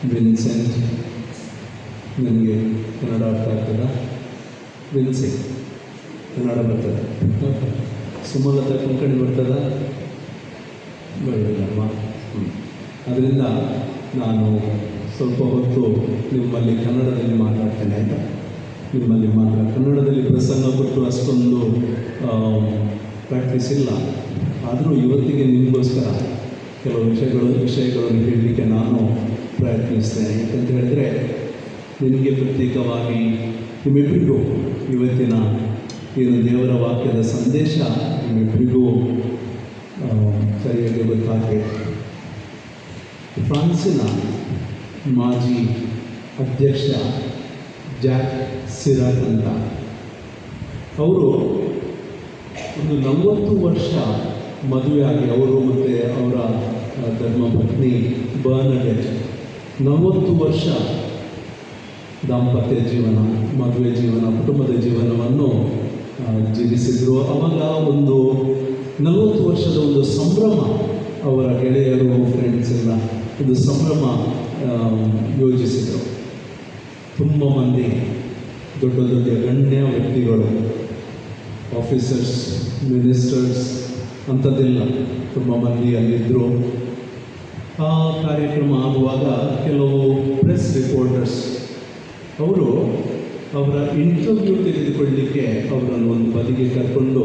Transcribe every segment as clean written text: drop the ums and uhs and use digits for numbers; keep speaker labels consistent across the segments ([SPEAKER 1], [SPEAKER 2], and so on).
[SPEAKER 1] Vincent. ನನಗೆ ಕನ್ನಡ ಅರ್ಥ ಆಗ್ತದ? ವಿನ್ಸಿ ಕನ್ನಡ ಬರ್ತದೆ. ಸುಮಲತಾ ಕೊಂಕಣಿ ಬರ್ತದ? ಬರೋದಿಲ್ಲಮ್ಮ. ಅದರಿಂದ ನಾನು ಸ್ವಲ್ಪ ಹೊತ್ತು ನಿಮ್ಮಲ್ಲಿ ಕನ್ನಡದಲ್ಲಿ ಮಾತಾಡ್ತೇನೆ ಆಯಿತಾ? ನಿಮ್ಮಲ್ಲಿ ಮಾತ್ರ ಕನ್ನಡದಲ್ಲಿ ಪ್ರಸಂಗ ಕೊಟ್ಟು ಅಷ್ಟೊಂದು ಪ್ರಾಕ್ಟೀಸ್ ಇಲ್ಲ. ಆದರೂ ಇವತ್ತಿಗೆ ನಿಮಗೋಸ್ಕರ ಕೆಲವು ವಿಷಯಗಳನ್ನು ಹೇಳಲಿಕ್ಕೆ ನಾನು ಪ್ರಯತ್ನಿಸ್ತೇನೆ. ಯಾಕಂತ ಹೇಳಿದ್ರೆ ನಿಮಗೆ ಪ್ರತ್ಯೇಕವಾಗಿ ನಿಮ್ಮಿಬ್ಬರಿಗೂ ಇವತ್ತಿನ ಏನು ದೇವರ ವಾಕ್ಯದ ಸಂದೇಶ ನಿಮ್ಮಿಬ್ಬರಿಗೂ ಸರಿಯಾಗಿ ಗೊತ್ತಾಗಬೇಕು. ಫ್ರಾನ್ಸಿನ ಮಾಜಿ ಅಧ್ಯಕ್ಷ ಜಾಕ್ ಸಿರಾಕ್ ಅಂತ ಅವರು ಒಂದು 40 ವರ್ಷ ಮದುವೆಯಾಗಿ ಅವರು ಮತ್ತು ಅವರ ಧರ್ಮಪತ್ನಿ ಬರ್ನಡೆಟ್ 40 ವರ್ಷ ದಾಂಪತ್ಯ ಜೀವನ, ಮದುವೆ ಜೀವನ, ಕುಟುಂಬದ ಜೀವನವನ್ನು ಜೀವಿಸಿದರು. ಆವಾಗ ಒಂದು 40 ವರ್ಷದ ಒಂದು ಸಂಭ್ರಮ, ಅವರ ಗೆಳೆಯರು ಫ್ರೆಂಡ್ಸ್ ಎಲ್ಲ ಒಂದು ಸಂಭ್ರಮ ಯೋಜಿಸಿದರು. ತುಂಬ ಮಂದಿ ದೊಡ್ಡ ದೊಡ್ಡ ಗಣ್ಯ ವ್ಯಕ್ತಿಗಳು, ಆಫೀಸರ್ಸ್, ಮಿನಿಸ್ಟರ್ಸ್ ಅಂಥದ್ದೆಲ್ಲ ತುಂಬ ಮಂದಿ ಅಲ್ಲಿದ್ದರು. ಆ ಕಾರ್ಯಕ್ರಮ ಆಗುವಾಗ ಕೆಲವು ಪ್ರೆಸ್ ರಿಪೋರ್ಟರ್ಸ್ ಅವರು ಅವರ ಇಂಟರ್ವ್ಯೂ ತೆಗೆದುಕೊಳ್ಳಲಿಕ್ಕೆ ಅವರನ್ನು ಒಂದು ಬದಿಗೆ ಕರ್ಕೊಂಡು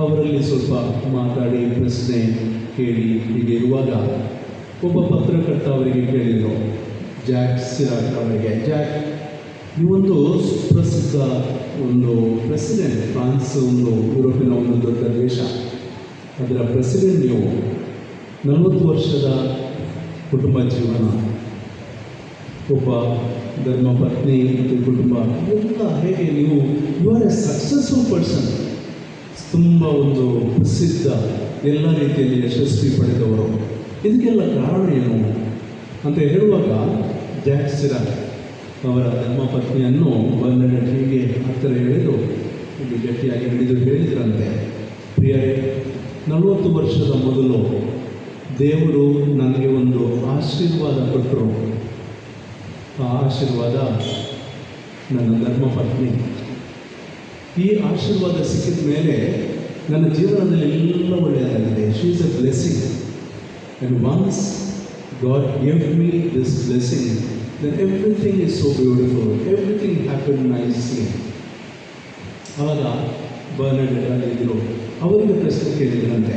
[SPEAKER 1] ಅವರಲ್ಲಿ ಸ್ವಲ್ಪ ಮಾತಾಡಿ ಪ್ರಶ್ನೆ ಕೇಳಿ ಹೀಗೆ ಇರುವಾಗ ಒಬ್ಬ ಪತ್ರಕರ್ತ ಅವರಿಗೆ ಕೇಳಿದರು, ಜಾಕ್ ಸಿರಾಕ್ ಅವರಿಗೆ, ಜಾಕ್, ನೀವೊಂದು ಸುಪ್ರಸಿದ್ಧ ಒಂದು ಪ್ರೆಸಿಡೆಂಟ್, ಫ್ರಾನ್ಸ್ ಒಂದು ಯುರೋಪಿನ ಒಂದು ದೊಡ್ಡ ದೇಶ, ಅದರ ಪ್ರೆಸಿಡೆಂಟ್ ನೀವು, 40 ವರ್ಷದ ಕುಟುಂಬ ಜೀವನ, ಒಬ್ಬ ಧರ್ಮಪತ್ನಿ ಮತ್ತು ಕುಟುಂಬ ಎಲ್ಲ ಹೇಗೆ ನೀವು you are a successful person, ತುಂಬ ಒಂದು ಪ್ರಸಿದ್ಧ, ಎಲ್ಲ ರೀತಿಯಲ್ಲಿ ಯಶಸ್ವಿ ಪಡೆದವರು, ಇದಕ್ಕೆಲ್ಲ ಕಾರಣ ಏನು ಅಂತ ಹೇಳುವಾಗ ಜಾಕ್ ಸಿರಾಕ್ ಅವರ ಧರ್ಮಪತ್ನಿಯನ್ನು ಬರ್ನಡೆಟ್ ಹೀಗೆ ಹತ್ತಿರ ಹೇಳಿದು ಇಲ್ಲಿ ಗಟ್ಟಿಯಾಗಿ ಹೇಳಿದ್ರಂತೆ, ಪ್ರಿಯರೇ, 40 ವರ್ಷದ ಮೊದಲು ದೇವರು ನನಗೆ ಒಂದು ಆಶೀರ್ವಾದ ಕೊಟ್ಟರು. ಆ ಆಶೀರ್ವಾದ ನನ್ನ ಧರ್ಮಪತ್ನಿ. ಈ ಆಶೀರ್ವಾದ ಸಿಕ್ಕಿದ ಮೇಲೆ ನನ್ನ ಜೀವನದಲ್ಲಿ ಎಲ್ಲ ಒಳ್ಳೆಯದಾಗಿದೆ. She is a blessing. And once god give me this blessing, then everything is so beautiful, everything happened nicely. ಆವಾಗ ಬರ್ನಡೆಟ್ ಆಗಿದ್ದರು. ಅವರಿಗೆ ಪ್ರಶ್ನೆ ಕೇಳಿದ್ರಂತೆ,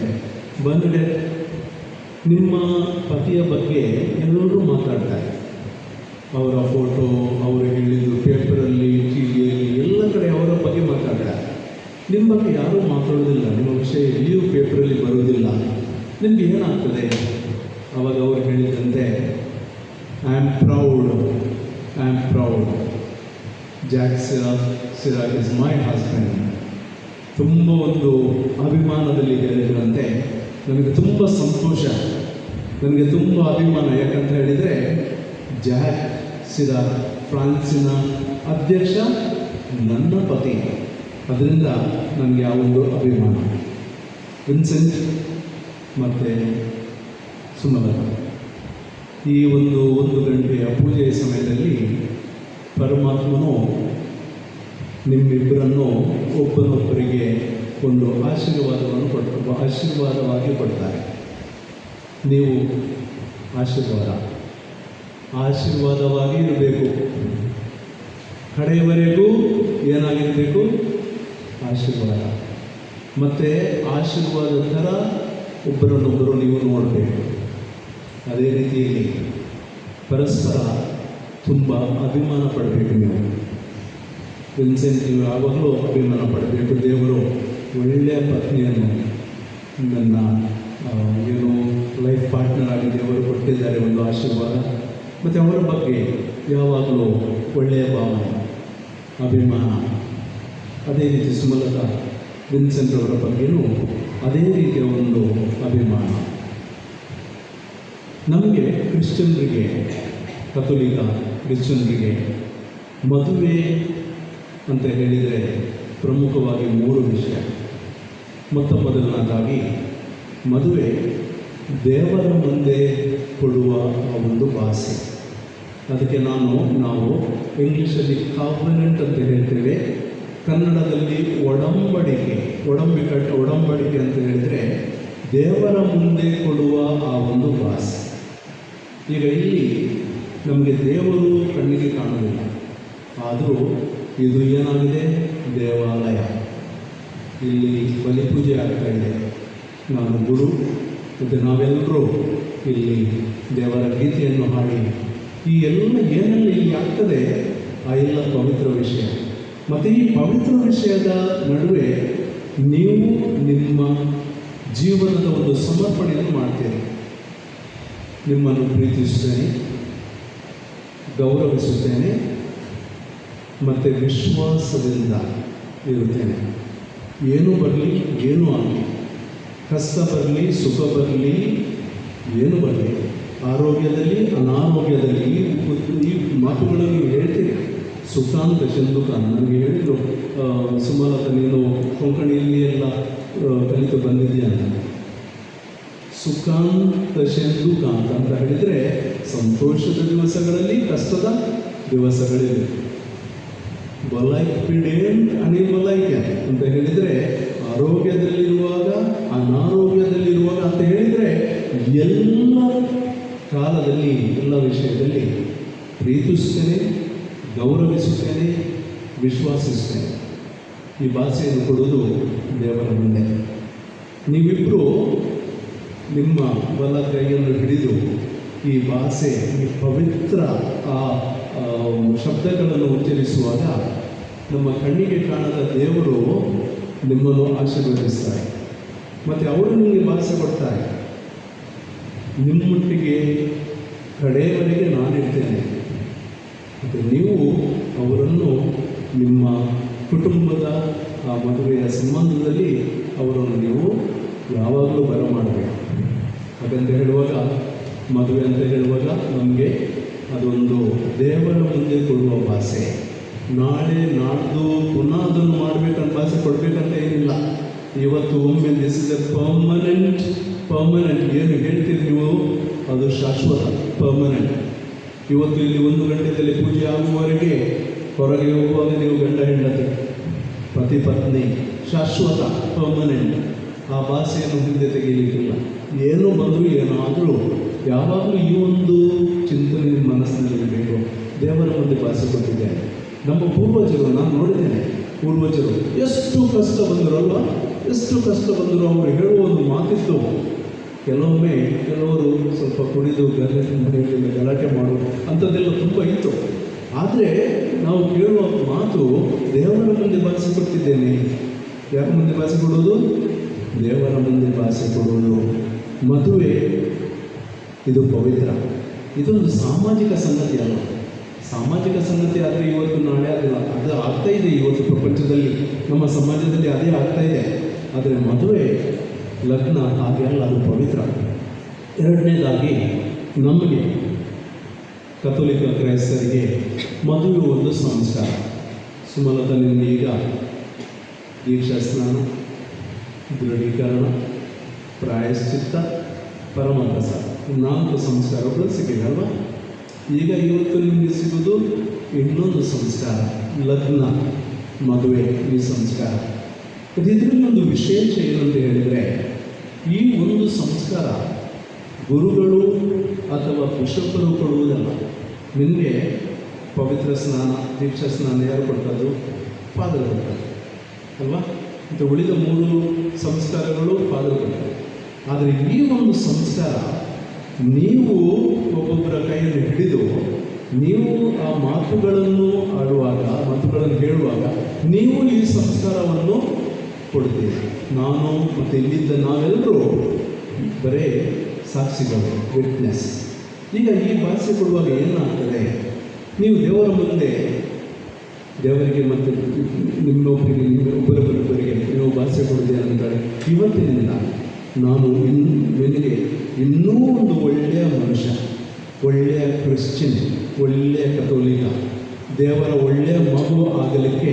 [SPEAKER 1] ಬರ್ನಡೆಟ್, ನಿಮ್ಮ ಪತಿಯ ಬಗ್ಗೆ ಎಲ್ಲರೂ ಮಾತಾಡ್ತಾರೆ, ಅವರ ಫೋಟೋ, ಅವರು ಹೇಳಿದ್ದು ಪೇಪರಲ್ಲಿ, ಟಿವಿಯಲ್ಲಿ ಎಲ್ಲ ಕಡೆ ಅವರ ಬಗ್ಗೆ ಮಾತಾಡ್ತಾರೆ, ನಿಮ್ಮ ಬಗ್ಗೆ ಯಾರೂ ಮಾತಾಡೋದಿಲ್ಲ, ನಿಮ್ಮ ವಿಷಯ ಎಲ್ಲಿಯೂ ಪೇಪರಲ್ಲಿ ಬರೋದಿಲ್ಲ, ನಿಮಗೆ ಏನಾಗ್ತದೆ? ಆವಾಗ ಅವರು ಹೇಳಿದಂತೆ, I am proud, Jacques Chirac is my husband. ತುಂಬ ಒಂದು ಅಭಿಮಾನದಲ್ಲಿ ಹೇಳಿದ್ರಂತೆ, ನನಗೆ ತುಂಬ ಸಂತೋಷ, ನನಗೆ ತುಂಬ ಅಭಿಮಾನ. ಯಾಕಂತ ಹೇಳಿದರೆ ಜಾಕ್ ಸಿರಾಕ್ ಫ್ರಾನ್ಸಿನ ಅಧ್ಯಕ್ಷ ನನ್ನ ಪತಿ, ಅದರಿಂದ ನನಗೆ ಆ ಒಂದು ಅಭಿಮಾನ. ವಿನ್ಸೆಂಟ್ ಮತ್ತು ಸುಮಲತಾ, ಈ ಒಂದು ಗಂಟೆಯ ಪೂಜೆಯ ಸಮಯದಲ್ಲಿ ಪರಮಾತ್ಮನು ನಿಮ್ಮಿಬ್ಬರನ್ನು ಒಬ್ಬರೊಬ್ಬರಿಗೆ ಒಂದು ಆಶೀರ್ವಾದವಾಗಿ ಕೊಡ್ತಾರೆ. ನೀವು ಆಶೀರ್ವಾದವಾಗಿ ಇರಬೇಕು, ಕಡೆಯವರೆಗೂ ಏನಾಗಿರಬೇಕು? ಆಶೀರ್ವಾದ. ಮತ್ತು ಆಶೀರ್ವಾದ ಥರ ಒಬ್ಬರನ್ನೊಬ್ಬರು ನೀವು ನೋಡಬೇಕು. ಅದೇ ರೀತಿಯಲ್ಲಿ ಪರಸ್ಪರ ತುಂಬ ಅಭಿಮಾನ ಪಡಬೇಕು. ನೀವು ವಿನ್ಸೆಂಟ್, ನೀವು ಯಾವಾಗಲೂ ಅಭಿಮಾನ ಪಡಬೇಕು. ದೇವರು ಒಳ್ಳೆಯ ಪತ್ನಿಯನ್ನು ನನ್ನ ಏನು ಲೈಫ್ ಪಾರ್ಟ್ನರ್ ಆಗಿ ದೇವರು ಕೊಟ್ಟಿದ್ದಾರೆ, ಒಂದು ಆಶೀರ್ವಾದ. ಮತ್ತು ಅವರ ಬಗ್ಗೆ ಯಾವಾಗಲೂ ಒಳ್ಳೆಯ ಭಾವನೆ, ಅಭಿಮಾನ. ಅದೇ ರೀತಿ ಸುಮಲತಾ, ವಿನ್ಸೆಂಟ್ ಅವರ ಬಗ್ಗೆಯೂ ಅದೇ ರೀತಿಯ ಒಂದು ಅಭಿಮಾನ. ನಮಗೆ ಕ್ರಿಶ್ಚಿಯನ್ರಿಗೆ, ಕಥೋಲಿಕ ಕ್ರಿಶ್ಚಿಯನ್ರಿಗೆ ಮದುವೆ ಅಂತ ಹೇಳಿದರೆ ಪ್ರಮುಖವಾಗಿ 3 ವಿಷಯ. ಮೊದಲನೇದಾಗಿ ಮದುವೆ ದೇವರ ಮುಂದೆ ಕೊಡುವ ಆ ಒಂದು ಭಾಷೆ. ಅದಕ್ಕೆ ನಾವು ಇಂಗ್ಲೀಷಲ್ಲಿ ಕಾವನೆಂಟ್ ಅಂತ ಹೇಳ್ತೇವೆ, ಕನ್ನಡದಲ್ಲಿ ಒಡಂಬಡಿಕೆ ಅಂತ ಹೇಳಿದರೆ ದೇವರ ಮುಂದೆ ಕೊಡುವ ಆ ಒಂದು ಭಾಷೆ. ಈಗ ಇಲ್ಲಿ ನಮಗೆ ದೇವರು ಕಣ್ಣಿಗೆ ಕಾಣೋದಿಲ್ಲ, ಆದರೂ ಇದು ಏನಾಗಿದೆ, ದೇವಾಲಯ. ಇಲ್ಲಿ ಬಲಿಪೂಜೆ ಆಗ್ತಾ ಇದೆ. ನಾನು ಗುರು ಮತ್ತು ನಾವೆಲ್ಲರೂ ಇಲ್ಲಿ ದೇವರ ಗೀತೆಯನ್ನು ಹಾಡಿ ಈ ಎಲ್ಲ ಏನೆಲ್ಲ ಇಲ್ಲಿ ಆಗ್ತದೆ ಆ ಎಲ್ಲ ಪವಿತ್ರ ವಿಷಯ. ಮತ್ತು ಈ ಪವಿತ್ರ ವಿಷಯದ ನಡುವೆ ನೀವು ನಿಮ್ಮ ಜೀವನದ ಒಂದು ಸಮರ್ಪಣೆಯನ್ನು ಮಾಡ್ತೀರಿ. ನಿಮ್ಮನ್ನು ಪ್ರೀತಿಸುತ್ತೇನೆ, ಗೌರವಿಸುತ್ತೇನೆ ಮತ್ತು ವಿಶ್ವಾಸದಿಂದ ಇರುತ್ತೇನೆ. ಏನು ಬರಲಿ ಏನೂ ಆಗಲಿ, ಕಷ್ಟ ಬರಲಿ ಸುಖ ಬರಲಿ ಏನು ಬರಲಿ, ಆರೋಗ್ಯದಲ್ಲಿ ಅನಾರೋಗ್ಯದಲ್ಲಿ ಈ ಮಾತುಗಳನ್ನು ನೀವು ಹೇಳ್ತೀರಿ. ಸುಖಾಂತ ಚಂದುಕಾಂತ ನನಗೆ ಹೇಳಿದರು, ಸುಮಲತ ನೀನು ಕೊಂಕಣಿಯಲ್ಲಿ ಎಲ್ಲ ಕಲಿತು ಬಂದಿದ್ದೀಯ ಅಂತ. ಸುಖಾಂತ ಚಂದುಕಾಂತ ಅಂತ ಹೇಳಿದರೆ ಸಂತೋಷದ ದಿವಸಗಳಲ್ಲಿ ಕಷ್ಟದ ದಿವಸಗಳಿವೆ. ಬಲೈಪಿಡೇಂಟ್ ಅನಿಬಲೈಕೆ ಅಂತ ಹೇಳಿದರೆ ಆರೋಗ್ಯದಲ್ಲಿರುವಾಗ ಅನಾರೋಗ್ಯದಲ್ಲಿರುವಾಗ ಅಂತ ಹೇಳಿದರೆ ಎಲ್ಲ ಕಾಲದಲ್ಲಿ ಎಲ್ಲ ವಿಷಯದಲ್ಲಿ ಪ್ರೀತಿಸುತ್ತೇನೆ, ಗೌರವಿಸುತ್ತೇನೆ, ವಿಶ್ವಾಸಿಸುತ್ತೇನೆ. ಈ ಭಾಷೆಯನ್ನು ಕೊಡುವುದು ದೇವರ ಮುಂದೆ. ನೀವಿಬ್ಬರು ನಿಮ್ಮ ಬಲ ಕೈಯನ್ನು ಹಿಡಿದು ಈ ಭಾಷೆ, ಈ ಪವಿತ್ರ ಆ ಶಬ್ದಗಳನ್ನು ಉಚ್ಚರಿಸುವಾಗ ನಮ್ಮ ಕಣ್ಣಿಗೆ ಕಾಣದ ದೇವರು ನಿಮ್ಮನ್ನು ಆಶೀರ್ವದಿಸ್ತಾರೆ ಮತ್ತು ಅವರು ನಿಮಗೆ ಭಾಷೆ ಕೊಡ್ತಾರೆ. ನಿಮ್ಮೊಟ್ಟಿಗೆ ಕಡೆಯವರೆಗೆ ನಾನಿರ್ತೇನೆ ಮತ್ತು ನೀವು ಅವರನ್ನು ನಿಮ್ಮ ಕುಟುಂಬದ ಆ ಮದುವೆಯ ಸಂಬಂಧದಲ್ಲಿ ಅವರನ್ನು ನೀವು ಯಾವಾಗಲೂ ಬರಮಾಡಬೇಕು. ಹಾಗಂತ ಹೇಳುವಾಗ, ಮದುವೆ ಅಂತ ಹೇಳುವಾಗ ನಮಗೆ ಅದೊಂದು ದೇವರ ಮುಂದೆ ಕೊಡುವ ಭಾಷೆ. ನಾಳೆ ನಾಡ್ದು ಪುನಃ ಅದನ್ನು ಮಾಡಬೇಕಂತ ಭಾಷೆ ಕೊಡಬೇಕಂತ ಏನಿಲ್ಲ. ಇವತ್ತು ಒಮ್ಮೆ ದಿಸ್ ಇಸ್ ಎ ಪರ್ಮನೆಂಟ್ ಏನು ಹೇಳ್ತೀರಿ ನೀವು, ಅದು ಶಾಶ್ವತ, ಪರ್ಮನೆಂಟ್. ಇವತ್ತು ಇಲ್ಲಿ 1 ಗಂಟೆಯಲ್ಲಿ ಪೂಜೆ ಆಗುವವರೆಗೆ ಹೊರಗೆ ಹೋಗುವಾಗ ನೀವು ಗಂಡ ಹೆಂಡತಿ, ಪತಿ ಪತ್ನಿ, ಶಾಶ್ವತ, ಪರ್ಮನೆಂಟ್. ಆ ಭಾಷೆಯನ್ನು ಹಿಂದೆ ತೆಗೆಯಲಿಕ್ಕಿಲ್ಲ. ಏನು ಬಂದರೂ ಏನಾದರೂ ಯಾವಾಗಲೂ ಈ ಒಂದು ಚಿಂತನೆ ನಿಮ್ಮ ಮನಸ್ಸಿನಲ್ಲಿ ಬೇಕು. ದೇವರ ಮುಂದೆ ಭಾಷೆ ಕೊಟ್ಟಿದ್ದೇನೆ. ನಮ್ಮ ಪೂರ್ವಜರು, ನಾನು ನೋಡಿದ್ದೇನೆ, ಪೂರ್ವಜರು ಎಷ್ಟು ಕಷ್ಟ ಬಂದರು ಅಲ್ವಾ, ಎಷ್ಟು ಕಷ್ಟ ಬಂದರು. ಅವರು ಹೇಳುವ ಒಂದು ಮಾತಿತ್ತು. ಕೆಲವರು ಸ್ವಲ್ಪ ಕುಡಿದು ಮನೆಯಲ್ಲಿ ಗಲಾಟೆ ಮಾಡೋದು ಅಂಥದ್ದೆಲ್ಲ ತುಂಬ ಇತ್ತು. ಆದರೆ ನಾವು ಕೇಳುವ ಮಾತು, ದೇವರ ಮುಂದೆ ಭಾಷೆ ಕೊಟ್ಟಿದ್ದೇನೆ. ಯಾರ ಮುಂದೆ ಭಾಷೆ ಕೊಡೋದು? ದೇವರ ಮುಂದೆ ಭಾಷೆ ಕೊಡೋದು. ಮದುವೆ ಇದು ಪವಿತ್ರ. ಇದೊಂದು ಸಾಮಾಜಿಕ ಸಂಗತಿ ಅಲ್ಲ. ಸಾಮಾಜಿಕ ಸಂಗತಿ ಆದರೆ ಇವತ್ತು ನಾಳೆ ಅದು ಆಗ್ತಾ ಇದೆ. ಇವತ್ತು ಪ್ರಪಂಚದಲ್ಲಿ ನಮ್ಮ ಸಮಾಜದಲ್ಲಿ ಅದೇ ಆಗ್ತಾ ಇದೆ. ಆದರೆ ಮದುವೆ, ಲಗ್ನ ಹಾಗೆಲ್ಲ, ಅದು ಪವಿತ್ರ. ಎರಡನೇದಾಗಿ, ನಮಗೆ ಕಥೋಲಿಕ ಕ್ರೈಸ್ತರಿಗೆ ಮದುವೆ ಒಂದು ಸಂಸ್ಕಾರ. ಸುಮಲತ ನಿಮಗೆ ಈಗ ದೀಕ್ಷಾ ಸ್ನಾನ, ದೃಢೀಕರಣ, ಪ್ರಾಯಶ್ಚಿತ್ತ, ಪರಮಪ್ರಸಾದ 4 ಸಂಸ್ಕಾರಗಳು ಸಿಕ್ಕಿದಲ್ವ. ಈಗ ಇವತ್ತು ನಿಮಗೆ ಸಿಗೋದು ಇನ್ನೊಂದು ಸಂಸ್ಕಾರ, ಲಗ್ನ, ಮದುವೆ, ಈ ಸಂಸ್ಕಾರ. ಇದರಲ್ಲಿ ಒಂದು ವಿಶೇಷ ಏನಂತ ಹೇಳಿದರೆ, ಈ ಒಂದು ಸಂಸ್ಕಾರ ಗುರುಗಳು ಅಥವಾ ಬಿಷಪ್ಪರು ಕೊಡುವುದಲ್ಲ. ನಿಮಗೆ ಪವಿತ್ರ ಸ್ನಾನ, ದೀಕ್ಷಾ ಸ್ನಾನ ಯಾರು ಕೊಟ್ಟದ್ದು? ಫಾದರ್ ಕೊಟ್ಟದ್ದು ಅಲ್ವಾ. ಮತ್ತು ಉಳಿದ 3 ಸಂಸ್ಕಾರಗಳು ಫಾದರ್ ಕೊಟ್ಟರು. ಆದರೆ ಈ ಒಂದು ಸಂಸ್ಕಾರ ನೀವು ಒಬ್ಬೊಬ್ಬರ ಕೈಯಲ್ಲಿ ಹಿಡಿದು ನೀವು ಆ ಮಾತುಗಳನ್ನು ಆಡುವಾಗ, ಮಾತುಗಳನ್ನು ಹೇಳುವಾಗ ನೀವು ಈ ಸಂಸ್ಕಾರವನ್ನು ಕೊಡ್ತೀರಿ. ನಾನು ಮತ್ತು ಇಲ್ಲಿದ್ದ ನಾವೆಲ್ಲರೂ ಬರೇ ಸಾಕ್ಷಿಗಳು, ವಿಟ್ನೆಸ್. ಈಗ ಈ ಭಾಷೆ ಕೊಡುವಾಗ ಏನಾಗ್ತದೆ, ನೀವು ದೇವರ ಮುಂದೆ ದೇವರಿಗೆ ಮತ್ತು ನಿಮ್ಮೊಬ್ಬರಿಗೆ ಒಬ್ಬರೊಬ್ಬರಿಗೆ ನೀವು ಭಾಷೆ ಕೊಡೋದೇ ಅಂತಾರೆ. ಇವತ್ತಿನಿಂದ ನಾನು ನಿನಗೆ ಇನ್ನೂ ಒಂದು ಒಳ್ಳೆಯ ಮನುಷ್ಯ, ಒಳ್ಳೆಯ ಕ್ರಿಶ್ಚಿಯನ್, ಒಳ್ಳೆಯ ಕಥೋಲಿಕ, ದೇವರ ಒಳ್ಳೆಯ ಮಗು ಆಗಲಿಕ್ಕೆ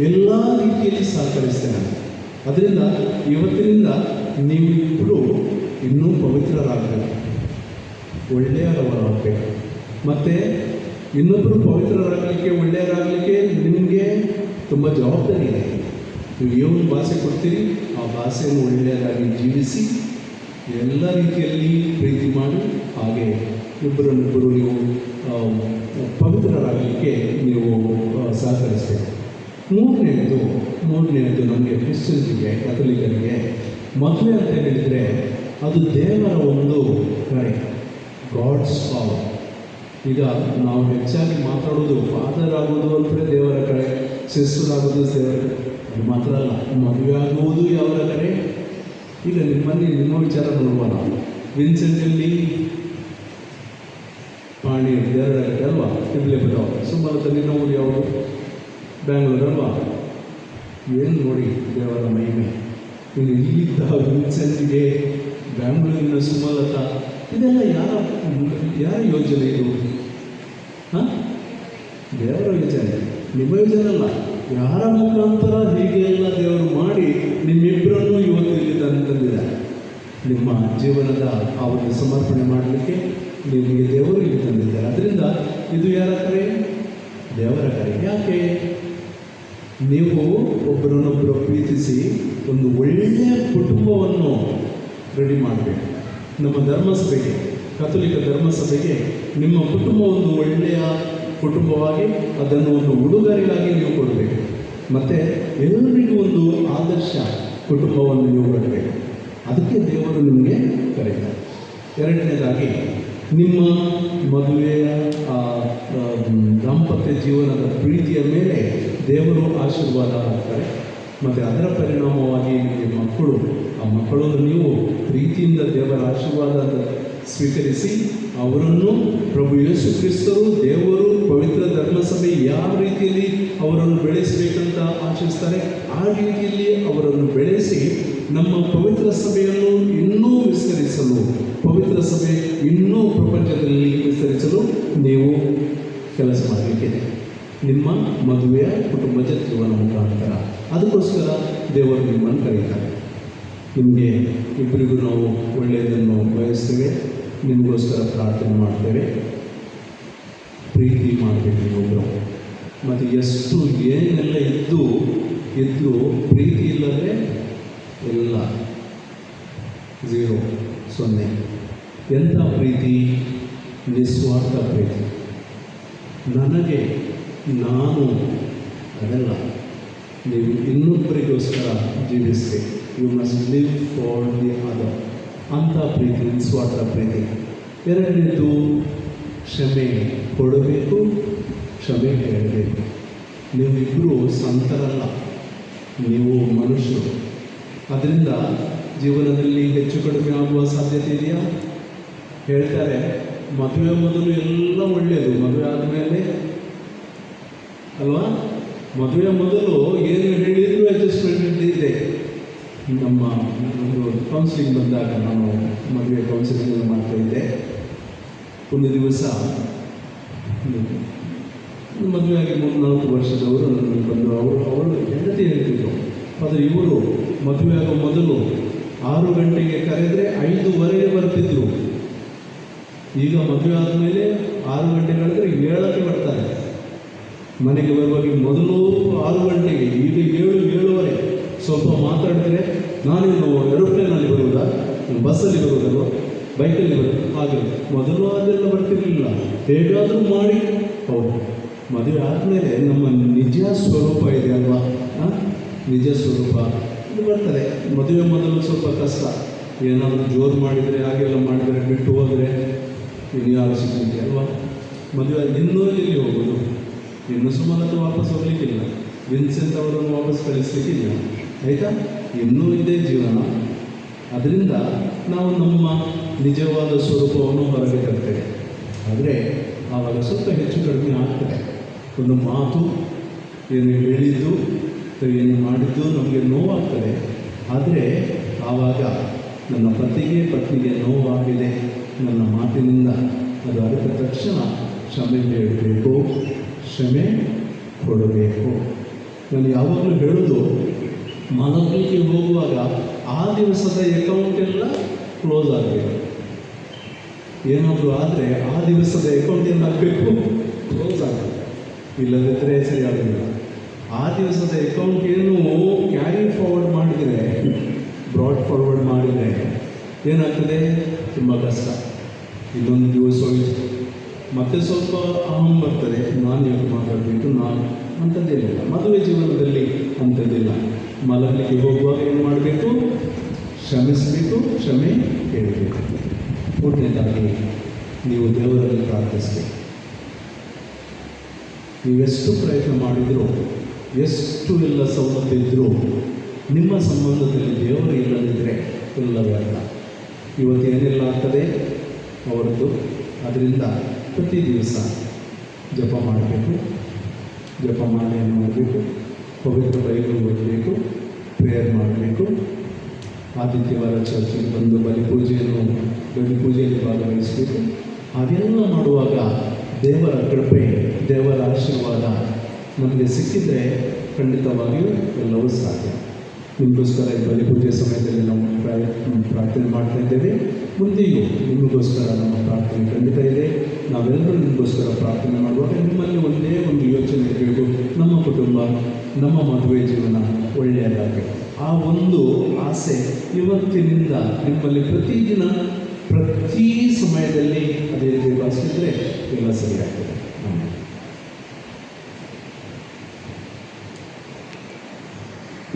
[SPEAKER 1] ಎಲ್ಲ ರೀತಿಯಲ್ಲಿ ಸಹಕರಿಸ್ತೇನೆ. ಅದರಿಂದ ಇವತ್ತಿನಿಂದ ನೀವಿಬ್ಬರು ಇನ್ನೂ ಪವಿತ್ರರಾಗಬೇಕು, ಒಳ್ಳೆಯವರಾಗಬೇಕು. ಮತ್ತು ಇನ್ನೊಬ್ಬರು ಪವಿತ್ರರಾಗಲಿಕ್ಕೆ, ಒಳ್ಳೆಯರಾಗಲಿಕ್ಕೆ ನಿಮಗೆ ತುಂಬ ಜವಾಬ್ದಾರಿ ಇದೆ. ನೀವು ಏನು ಭಾಷೆ ಕೊಡ್ತೀರಿ ಆ ಭಾಷೆಯನ್ನು ಒಳ್ಳೆಯದಾಗಿ ಜೀವಿಸಿ ಎಲ್ಲ ರೀತಿಯಲ್ಲಿ ಪ್ರೀತಿ ಮಾಡಿ, ಹಾಗೆ ಇಬ್ಬರನ್ನೊಬ್ಬರು ನೀವು ಪವಿತ್ರರಾಗಲಿಕ್ಕೆ ನೀವು ಸಹಕರಿಸಬೇಕು. ಮೂರನೆಯದು ನಮಗೆ ಕ್ರಿಶ್ಚಿಯನ್ರಿಗೆ, ಕಥೋಲಿಕರಿಗೆ ಮದುವೆ ಅಂತ ಹೇಳಿದರೆ ಅದು ದೇವರ ಒಂದು ಕರೆ, ಗಾಡ್ಸ್ ಕಾಲ್. ಈಗ ನಾವು ಹೆಚ್ಚಾಗಿ ಮಾತಾಡೋದು ಫಾದರ್ ಆಗೋದು ಅಂದರೆ ದೇವರ ಕರೆ, ಸಿಸ್ಟರ್ ಆಗೋದು ದೇವರ ಕರೆ, ಅದು ಮಾತ್ರ ಅಲ್ಲ, ಮದುವೆ ಆಗುವುದು ಯಾವರ ಕರೆ. ಈಗ ನಿಮ್ಮ ವಿಚಾರ ನೋಡುವ, ವಿನ್ಸೆಂಟಲ್ಲಿ ಪಾಣಿ ದೇವರಾಗುತ್ತೆ ಅಲ್ವಾ, ಇರ್ಲೇ ಬಿಡೋ ಸುಮಾರು ನಾವು ಯಾವುದು ಬ್ಯಾಂಗ್ಳೂರು ಅಲ್ವಾ. ಏನು ನೋಡಿ ದೇವರ ಮಹಿಮೆ. ಇನ್ನು ಇಲ್ಲಿದ್ದ ವಿನ್ಸೆಂಟ್ಗೆ ಬ್ಯಾಂಗ್ಳೂರಿನ ಸುಮಲತಾ, ಇದೆಲ್ಲ ಯಾರ ಯೋಜನೆ ಇದು? ಹಾಂ, ದೇವರ ಯೋಜನೆ, ನಿಮ್ಮ ಯೋಜನೆ ಅಲ್ಲ. ಯಾರ ಮುಖಾಂತರ ಹೀಗೆಲ್ಲ ದೇವರು ಮಾಡಿ ನಿಮ್ಮಿಬ್ಬರನ್ನು ಇವತ್ತು ಇಲ್ಲಿ ತಂದಿದ್ದಾರೆ. ನಿಮ್ಮ ಜೀವನದ ಆ ಒಂದು ಸಮರ್ಪಣೆ ಮಾಡಲಿಕ್ಕೆ ನಿಮಗೆ ದೇವರು ಇಲ್ಲಿ ತಂದಿದ್ದಾರೆ. ಅದರಿಂದ ಇದು ಯಾರ ಕರೆ? ದೇವರ ಕರೆ. ಯಾಕೆ? ನೀವು ಒಬ್ಬರನ್ನೊಬ್ಬರು ಪ್ರೀತಿಸಿ ಒಂದು ಒಳ್ಳೆಯ ಕುಟುಂಬವನ್ನು ರೆಡಿ ಮಾಡಬೇಕು. ನಮ್ಮ ಧರ್ಮಸಭೆಗೆ, ಕಥೋಲಿಕ ಧರ್ಮಸಭೆಗೆ ನಿಮ್ಮ ಕುಟುಂಬ ಒಂದು ಒಳ್ಳೆಯ ಕುಟುಂಬವಾಗಿ ಅದನ್ನು ಒಂದು ಉಡುಗೊರೆಯಾಗಿ ನೀವು ಕೊಡಬೇಕು. ಮತ್ತು ಎಲ್ಲರಿಗೂ ಒಂದು ಆದರ್ಶ ಕುಟುಂಬವನ್ನು ನೀವು ಕೊಡಬೇಕು. ಅದಕ್ಕೆ ದೇವರು ನಿಮಗೆ ಕರೀತಾರೆ. ಎರಡನೇದಾಗಿ ನಿಮ್ಮ ಮದುವೆಯ ದಾಂಪತ್ಯ ಜೀವನದ ಪ್ರೀತಿಯ ಮೇಲೆ ದೇವರು ಆಶೀರ್ವಾದ ಆಗ್ತಾರೆ. ಮತ್ತು ಅದರ ಪರಿಣಾಮವಾಗಿ ನಿಮಗೆ ಮಕ್ಕಳು, ಆ ಮಕ್ಕಳನ್ನು ನೀವು ಪ್ರೀತಿಯಿಂದ ದೇವರ ಆಶೀರ್ವಾದ ಸ್ವೀಕರಿಸಿ ಅವರನ್ನು ಪ್ರಭು ಯೇಸು ಕ್ರಿಸ್ತರು, ದೇವರು, ಪವಿತ್ರ ಧರ್ಮಸಭೆ ಯಾವ ರೀತಿಯಲ್ಲಿ ಅವರನ್ನು ಬೆಳೆಸಬೇಕಂತ ಆಶಿಸ್ತಾರೆ ಆ ರೀತಿಯಲ್ಲಿ ಅವರನ್ನು ಬೆಳೆಸಿ ನಮ್ಮ ಪವಿತ್ರ ಸಭೆಯನ್ನು ಇನ್ನೂ ವಿಸ್ತರಿಸಲು, ಪವಿತ್ರ ಸಭೆ ಇನ್ನೂ ಪ್ರಪಂಚದಲ್ಲಿ ವಿಸ್ತರಿಸಲು ನೀವು ಕೆಲಸ ಮಾಡಬೇಕಿದೆ ನಿಮ್ಮ ಮದುವೆಯ ಕುಟುಂಬದ ಜೀವನ ಮುಖಾಂತರ. ಅದಕ್ಕೋಸ್ಕರ ದೇವರು ನಿಮ್ಮನ್ನು ಕರೀತಾರೆ. ನಿಮಗೆ ಇಬ್ಬರಿಗೂ ನಾವು ಒಳ್ಳೆಯದನ್ನು ಬಯಸ್ತೇವೆ, ನಿಮಗೋಸ್ಕರ ಪ್ರಾರ್ಥನೆ ಮಾಡ್ತೇವೆ. ಪ್ರೀತಿ ಮಾಡಬೇಕು ನೀವೊಬ್ಬರು. ಮತ್ತು ಎಷ್ಟು ಏನೆಲ್ಲ ಇದ್ದು ಪ್ರೀತಿ ಇಲ್ಲದೆ ಎಲ್ಲ 0, 0. ಎಂಥ ಪ್ರೀತಿ? ನಿಸ್ವಾರ್ಥ ಪ್ರೀತಿ. ನನಗೆ ನಾನು ಅದೆಲ್ಲ. ನೀವು ಇನ್ನೊಬ್ಬರಿಗೋಸ್ಕರ ಜೀವಿಸಬೇಕು. You must live for the other. ಅಂಥ ಪ್ರೀತಿ, ನಿಸ್ವಾರ್ಥ ಪ್ರೀತಿ. ಎರಡನೇದು ಕ್ಷಮೆ ಕೊಡಬೇಕು, ಕ್ಷಮೆ ಕೇಳಬೇಕು. ನೀವಿಬ್ಬರು ಸಂತರಲ್ಲ, ನೀವು ಮನುಷ್ಯರು. ಅದರಿಂದ ಜೀವನದಲ್ಲಿ ಹೆಚ್ಚು ಕಡಿಮೆ ಆಗುವ ಸಾಧ್ಯತೆ ಇದೆಯಾ? ಹೇಳ್ತಾರೆ ಮದುವೆ ಮೊದಲು ಎಲ್ಲ ಒಳ್ಳೆಯದು, ಮದುವೆ ಆದಮೇಲೆ ಅಲ್ವಾ? ಮದುವೆ ಮೊದಲು ಏನು ಹೇಳಿದರೂ ಅಡ್ಜಸ್ಟ್ಮೆಂಟ್ ಇದೆ. ನಮ್ಮ ಒಂದು ಕೌನ್ಸಿಲಿಂಗ್ ಬಂದಾಗ ನಾನು ಮದುವೆ ಕೌನ್ಸಿಲಿಂಗ್ ಮಾಡ್ತಾಯಿದ್ದೆ. ಒಂದು ದಿವಸ ಮದುವೆಯಾಗಿ 3-4 ವರ್ಷದವರು ನನಗೆ ಬಂದು ಅವಳು ಹೆಂಡತಿ ಹೇಳ್ತಿದ್ರು. ಆದರೆ ಇವರು ಮದುವೆ ಆಗೋ ಮೊದಲು 6 ಗಂಟೆಗೆ ಕರೆದರೆ 5:15 ಬರ್ತಿದ್ರು. ಈಗ ಮದುವೆ ಆದಮೇಲೆ 6 ಗಂಟೆ ಕಳೆದ್ರೆ 7ಕ್ಕೆ ಬರ್ತಾರೆ. ಮನೆಗೆ ಬರುವಾಗ ಮೊದಲು 6 ಗಂಟೆಗೆ, ಈಗ 7-7:15. ಸ್ವಲ್ಪ ಮಾತಾಡಿದರೆ ನಾನೇನು ಏರೋಪ್ಲೇನಲ್ಲಿ ಬರುವುದಾ, ಬಸ್ಸಲ್ಲಿ ಬರುವುದಲ್ವ, ಬೈಕಲ್ಲಿ ಬರೋದು, ಹಾಗೆ ಮೊದಲು ಅದೆಲ್ಲ ಬರ್ತಿರಲಿಲ್ಲ. ಹೇಗಾದರೂ ಮಾಡಿ. ಹೌದು, ಮದುವೆ ಆದಮೇಲೆ ನಮ್ಮ ನಿಜ ಸ್ವರೂಪ ಇದೆ ಅಲ್ವಾ? ನಿಜ ಸ್ವರೂಪ ಇದು ಬರ್ತದೆ. ಮದುವೆ ಮೊದಲು ಸ್ವಲ್ಪ ಕಷ್ಟ. ಏನಾದರೂ ಜೋರು ಮಾಡಿದರೆ, ಹಾಗೆಲ್ಲ ಮಾಡಿದರೆ, ಬಿಟ್ಟು ಹೋದರೆ ಇನ್ಯಾವ ಸಿಗ್ತಿದೆ ಅಲ್ವಾ? ಮದುವೆ ಇನ್ನೂ ಎಲ್ಲಿ ಹೋಗೋದು? ಇನ್ನು ಸುಮಾರು ವಾಪಸ್ ಹೋಗ್ಲಿಕ್ಕಿಲ್ಲ. ವಿನ್ಸೆಂಟ್ ಅವರನ್ನು ವಾಪಸ್ ಕಳಿಸ್ಲಿಕ್ಕಿಲ್ಲ. ಆಯಿತಾ? ಇನ್ನೂ ಇದೆ ಜೀವನ. ಅದರಿಂದ ನಾವು ನಮ್ಮ ನಿಜವಾದ ಸ್ವರೂಪವನ್ನು ಹೊರಗೆ ತರ್ತೇವೆ. ಆದರೆ ಆವಾಗ ಸ್ವಲ್ಪ ಹೆಚ್ಚು ಕಡಿಮೆ ಆಗ್ತದೆ. ಒಂದು ಮಾತು ಏನು ಹೇಳಿದ್ದು, ಏನು ಮಾಡಿದ್ದು ನಮಗೆ ನೋವಾಗ್ತದೆ. ಆದರೆ ಆವಾಗ ನನ್ನ ಪತ್ನಿಗೆ ನೋವಾಗಿದೆ ನನ್ನ ಮಾತಿನಿಂದ, ಅದು ಅರಿತ ತಕ್ಷಣ ಕ್ಷಮೆ ಬೇಡಬೇಕು, ಕ್ಷಮೆ ಕೊಡಬೇಕು. ನಾನು ಯಾವಾಗಲೂ ಹೇಳೋದು, ಮಲಗಲಿಕ್ಕೆ ಹೋಗುವಾಗ ಆ ದಿವಸದ ಅಕೌಂಟ್ ಎಲ್ಲ ಕ್ಲೋಸ್ ಆಗಬೇಕು. ಏನಾದರೂ ಆದರೆ ಆ ದಿವಸದ ಅಕೌಂಟ್ ಏನಾಗಬೇಕು, ಕ್ಲೋಸ್ ಆಗುತ್ತೆ, ಇಲ್ಲದಿದ್ದರೆ ಸರಿಯಾಗೋದಿಲ್ಲ. ಆ ದಿವಸದ ಅಕೌಂಟ್ ಏನು ಕ್ಯಾರಿ ಫಾರ್ವರ್ಡ್ ಮಾಡಿದರೆ, ಬ್ರಾಡ್ ಫಾರ್ವರ್ಡ್ ಮಾಡಿದರೆ ಏನಾಗ್ತದೆ, ತುಂಬ ಕಷ್ಟ. ಇದೊಂದು ದಿವಸ ಹೋಯಿತು, ಮತ್ತೆ ಸ್ವಲ್ಪ ಅಹಂ ಬರ್ತದೆ, ನಾನು ಯಾಕೆ ಮಾತಾಡಬೇಕು, ನಾನು ಅಂಥದ್ದಿಲ್ಲ. ಮದುವೆ ಜೀವನದಲ್ಲಿ ಅಂಥದ್ದಿಲ್ಲ. ಮಲಗಲಿಕ್ಕೆ ಹೋಗುವಾಗ ಏನು ಮಾಡಬೇಕು, ಕ್ಷಮಿಸಬೇಕು, ಕ್ಷಮೆ ಕೇಳಬೇಕು. ಮೂರನೇದಾಗಿ ನೀವು ದೇವರಲ್ಲಿ ಪ್ರಾರ್ಥಿಸಬೇಕು. ನೀವೆಷ್ಟು ಪ್ರಯತ್ನ ಮಾಡಿದರೂ, ಎಷ್ಟು ಎಲ್ಲ ಸವಲತ್ತು ಇದ್ದರೂ, ನಿಮ್ಮ ಸಂಬಂಧದಲ್ಲಿ ದೇವರು ಇಲ್ಲದಿದ್ದರೆ ಎಲ್ಲ ವ್ಯರ್ಥ. ಇವತ್ತು ಏನೆಲ್ಲ ಆಗ್ತದೆ ಅವರದ್ದು, ಅದರಿಂದ ಪ್ರತಿ ದಿವಸ ಜಪ ಮಾಡಬೇಕು, ಜಪಮಾಲೆಯನ್ನು ಮಾಡಬೇಕು, ಪವಿತ್ರ ಬೈಬಲ್ ಓದಬೇಕು, ಪ್ರೇಯರ್ ಮಾಡಬೇಕು, ಆದಿತ್ಯವಾರ ಚರ್ಚಿಗೆ ಬಂದು ಬಲಿಪೂಜೆಯಲ್ಲಿ ಭಾಗವಹಿಸಬೇಕು. ಹಾಗೆಲ್ಲ ಮಾಡುವಾಗ ದೇವರ ಕೃಪೆ, ದೇವರ ಆಶೀರ್ವಾದ ನಮಗೆ ಸಿಕ್ಕಿದರೆ ಖಂಡಿತವಾಗಿಯೂ ಎಲ್ಲವೂ ಸಾಧ್ಯ. ನಿಮಗೋಸ್ಕರ ಈ ಬಲಿಪೂಜೆ ಸಮಯದಲ್ಲಿ ನಾವು ಪ್ರಾರ್ಥನೆ ಮಾಡ್ತಾ ಇದ್ದೇವೆ. ಮುಂದೆಯೂ ನಿಮಗೋಸ್ಕರ ನಮ್ಮ ಪ್ರಾರ್ಥನೆ ಖಂಡಿತ ಇದೆ. ನಾವೆಲ್ಲರೂ ನಿಮಗೋಸ್ಕರ ಪ್ರಾರ್ಥನೆ ಮಾಡುವಾಗ ನಿಮ್ಮಲ್ಲಿ ಒಂದೇ ಒಂದು ಯೋಚನೆ ಇರಬೇಕು, ನಮ್ಮ ಕುಟುಂಬ, ನಮ್ಮ ಮದುವೆ ಜೀವನ ಒಳ್ಳೆಯದಾಗಬೇಕು. ಆ ಒಂದು ಆಸೆ ಇವತ್ತಿನಿಂದ ನಿಮ್ಮಲ್ಲಿ ಪ್ರತಿದಿನ ಪ್ರತಿ ಸಮಯದಲ್ಲಿ ಅದೇ ರೀತಿ ಭಾಷಿಸಿದರೆ ಎಲ್ಲ ಸರಿಯಾಗ್ತದೆ.